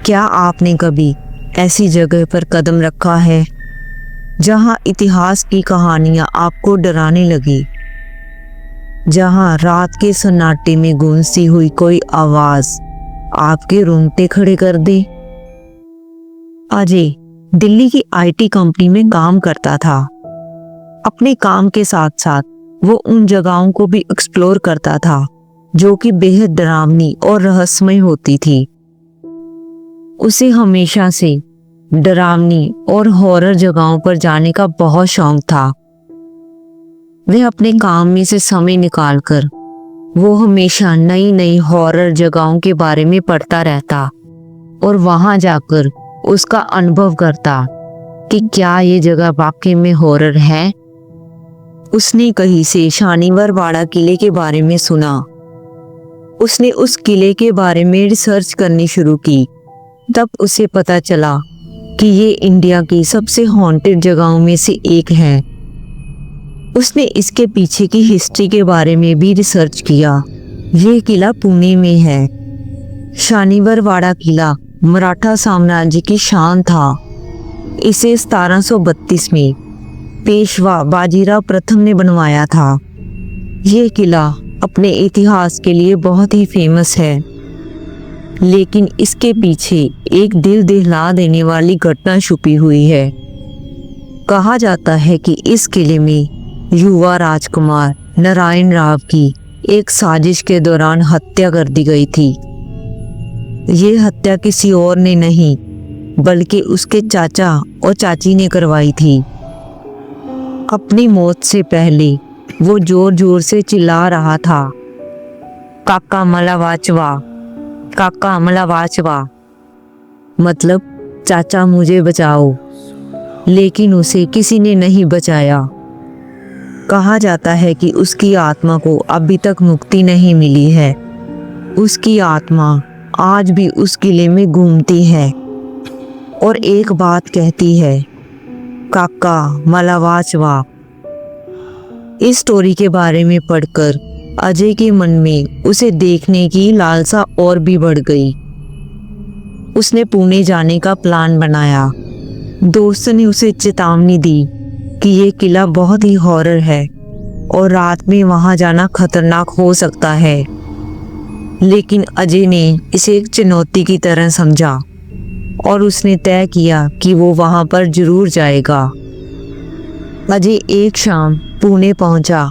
क्या आपने कभी ऐसी जगह पर कदम रखा है जहां इतिहास की कहानियां आपको डराने लगी, जहां रात के सन्नाटे में गूंजती हुई कोई आवाज आपके रोंगटे खड़े कर दे? अजय दिल्ली की आईटी कंपनी में काम करता था। अपने काम के साथ साथ वो उन जगहों को भी एक्सप्लोर करता था जो कि बेहद डरावनी और रहस्यमय होती थी। उसे हमेशा से डरावनी और हॉरर जगहों पर जाने का बहुत शौक था। वह अपने काम में से समय निकालकर वो हमेशा नई नई हॉरर जगहों के बारे में पढ़ता रहता और वहां जाकर उसका अनुभव करता कि क्या ये जगह वाकई में हॉरर है। उसने कहीं से शानीवर वाड़ा किले के बारे में सुना। उसने उस किले के बारे में रिसर्च करनी शुरू की। तब उसे पता चला कि ये इंडिया की सबसे हॉन्टेड जगहों में से एक है। उसने इसके पीछे की हिस्ट्री के बारे में भी रिसर्च किया। ये किला पुणे में है। शानीवर वाड़ा किला मराठा साम्राज्य की शान था। इसे 1732 में पेशवा बाजीराव प्रथम ने बनवाया था। ये किला अपने इतिहास के लिए बहुत ही फेमस है, लेकिन इसके पीछे एक दिल दहला देने वाली घटना छुपी हुई है। कहा जाता है कि इस किले में युवा राजकुमार नारायण राव की एक साजिश के दौरान हत्या कर दी गई थी। ये हत्या किसी और ने नहीं बल्कि उसके चाचा और चाची ने करवाई थी। अपनी मौत से पहले वो जोर जोर से चिल्ला रहा था, काका मला वाचवा, काका मला वाचवा, मतलब चाचा मुझे बचाओ। लेकिन उसे किसी ने नहीं बचाया। कहा जाता है कि उसकी आत्मा को अभी तक मुक्ति नहीं मिली है। उसकी आत्मा आज भी उस किले में घूमती है और एक बात कहती है, काका मला वाचवा। इस स्टोरी के बारे में पढ़कर अजय के मन में उसे देखने की लालसा और भी बढ़ गई। उसने पुणे जाने का प्लान बनाया। दोस्त ने उसे चेतावनी दी कि यह किला बहुत ही हॉरर है और रात में वहां जाना खतरनाक हो सकता है। लेकिन अजय ने इसे एक चुनौती की तरह समझा और उसने तय किया कि वो वहां पर जरूर जाएगा। अजय एक शाम पुणे पहुंचा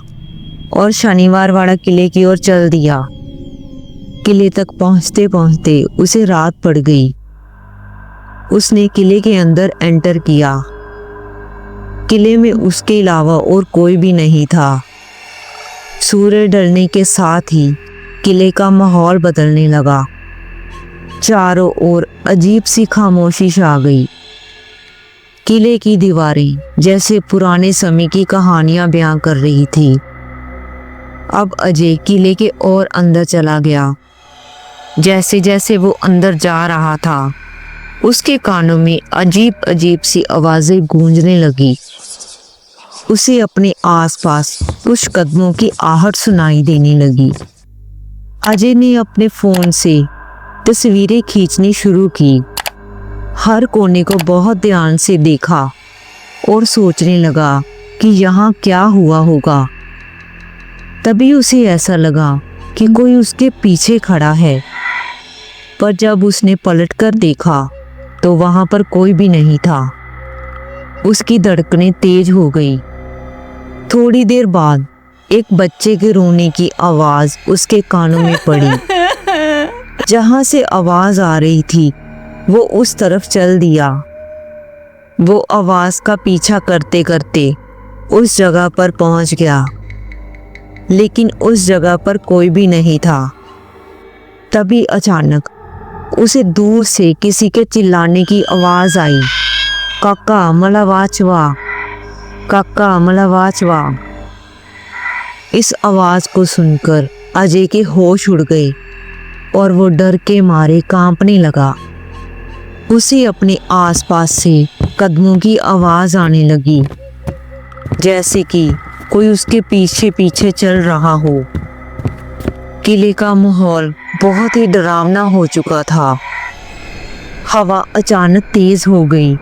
और शानीवर वाड़ा किले की ओर चल दिया। किले तक पहुंचते पहुंचते उसे रात पड़ गई। उसने किले के अंदर एंटर किया। किले में उसके अलावा और कोई भी नहीं था। सूर्य ढलने के साथ ही किले का माहौल बदलने लगा। चारों ओर अजीब सी खामोशी छा गई। किले की दीवारें जैसे पुराने समय की कहानियां बयां कर रही थी। अब अजय किले के और अंदर चला गया। जैसे जैसे वो अंदर जा रहा था, उसके कानों में अजीब अजीब सी आवाजें गूंजने लगी। उसे अपने आसपास कुछ कदमों की आहट सुनाई देने लगी। अजय ने अपने फोन से तस्वीरें खींचनी शुरू की। हर कोने को बहुत ध्यान से देखा और सोचने लगा कि यहाँ क्या हुआ होगा। तभी उसे ऐसा लगा कि कोई उसके पीछे खड़ा है, पर जब उसने पलटकर देखा तो वहां पर कोई भी नहीं था। उसकी धड़कनें तेज हो गई। थोड़ी देर बाद एक बच्चे के रोने की आवाज उसके कानों में पड़ी। जहां से आवाज आ रही थी वो उस तरफ चल दिया। वो आवाज का पीछा करते करते उस जगह पर पहुंच गया, लेकिन उस जगह पर कोई भी नहीं था। तभी अचानक उसे दूर से किसी के चिल्लाने की आवाज आई, काका मला वाचवा, काका मला वाचवा। इस आवाज को सुनकर अजय के होश उड़ गए और वो डर के मारे कांपने लगा। उसे अपने आसपास से कदमों की आवाज आने लगी, जैसे कि कोई उसके पीछे पीछे चल रहा हो। किले का माहौल बहुत ही डरावना हो चुका था। हवा अचानक तेज हो गई।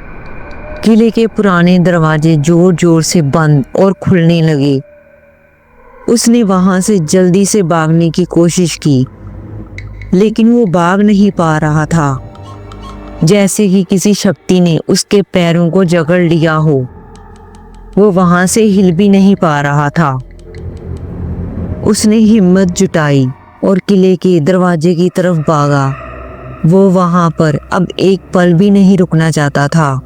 किले के पुराने दरवाजे जोर जोर से बंद और खुलने लगे। उसने वहां से जल्दी से भागने की कोशिश की, लेकिन वो भाग नहीं पा रहा था, जैसे कि किसी शक्ति ने उसके पैरों को जकड़ लिया हो। वो वहां से हिल भी नहीं पा रहा था। उसने हिम्मत जुटाई और किले के दरवाजे की तरफ भागा। वो वहां पर अब एक पल भी नहीं रुकना चाहता था।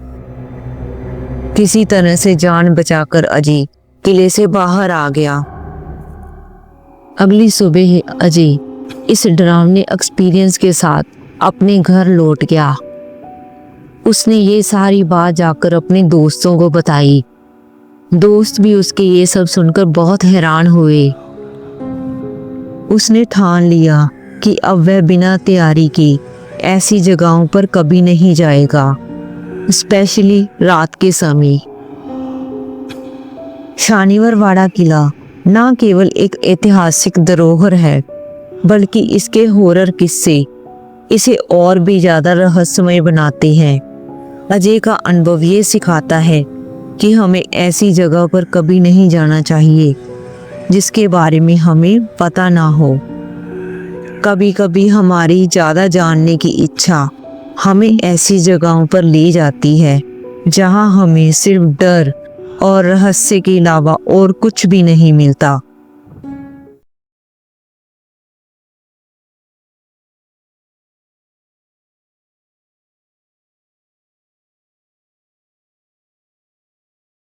किसी तरह से जान बचाकर अजय किले से बाहर आ गया। अगली सुबह अजय इस डरावने एक्सपीरियंस के साथ अपने घर लौट गया। उसने ये सारी बात जाकर अपने दोस्तों को बताई। दोस्त भी उसके ये सब सुनकर बहुत हैरान हुए। उसने ठान लिया कि अब वह बिना तैयारी के ऐसी जगहों पर कभी नहीं जाएगा, स्पेशली रात के समय। शानीवारवाड़ा किला न केवल एक ऐतिहासिक धरोहर है, बल्कि इसके हॉरर किस्से इसे और भी ज्यादा रहस्यमय बनाते हैं। अजय का अनुभव ये सिखाता है कि हमें ऐसी जगह पर कभी नहीं जाना चाहिए जिसके बारे में हमें पता ना हो। कभी कभी हमारी ज़्यादा जानने की इच्छा हमें ऐसी जगहों पर ले जाती है जहां हमें सिर्फ डर और रहस्य के अलावा और कुछ भी नहीं मिलता।